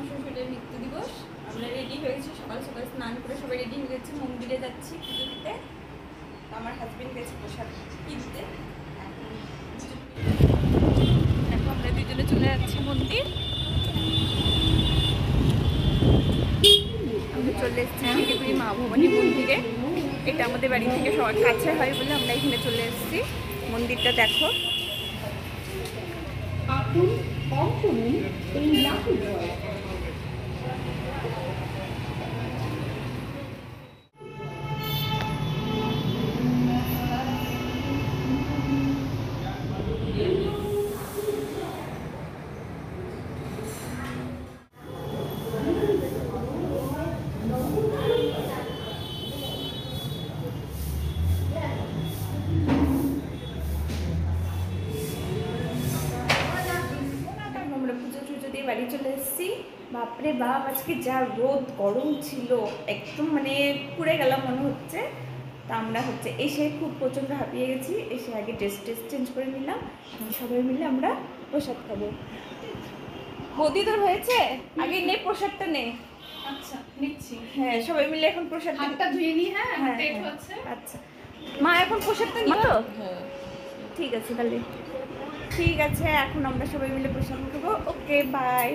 আমার শ্বশুরের মৃত্যু দিবস। আমরা রেডি হয়ে গেছি, সকাল সকাল স্নান করে সবাই রেডি হয়ে গেছি, মন্দিরে যাচ্ছি পুজো দিতে। আমার হাজবেন্ড গেছে প্রসাদ কিনতে। এখন আমরা দুজনে চলে যাচ্ছি মন্দির। আমরা চলে এসেছি শিলিগুড়ি মা ভবানী মন্দিরে। এটা আমাদের বাড়ি থেকে সবার কাছে হয় বলে আমরা এখানে চলে এসেছি। মন্দিরটা দেখো। বাড়ি চলে এসেছি। বাপরে বাপ, আজকে যা রোদ গরম ছিল, একদম মানে পুড়ে গেলাম মনে হচ্ছে। তা আমরা এসে খুব প্রচণ্ড হাঁপিয়ে গেছি। এসে আগে ড্রেস চেঞ্জ করে নিলাম। সবাই মিলে আমরা প্রসাদ খাবো। বৌদি তোর হয়েছে? আগে নে প্রসাদটা নে। আচ্ছা নিচ্ছি। হ্যাঁ সবাই মিলে এখন প্রসাদ হাতটা ধুয়ে নি। হ্যাঁ আচ্ছা মা এখন প্রসাদটা নিব তো? হ্যাঁ ঠিক আছে তাহলে। ঠিক আছে, এখন আমরা সবাই মিলে প্রসাদ খাবো। Okay bye.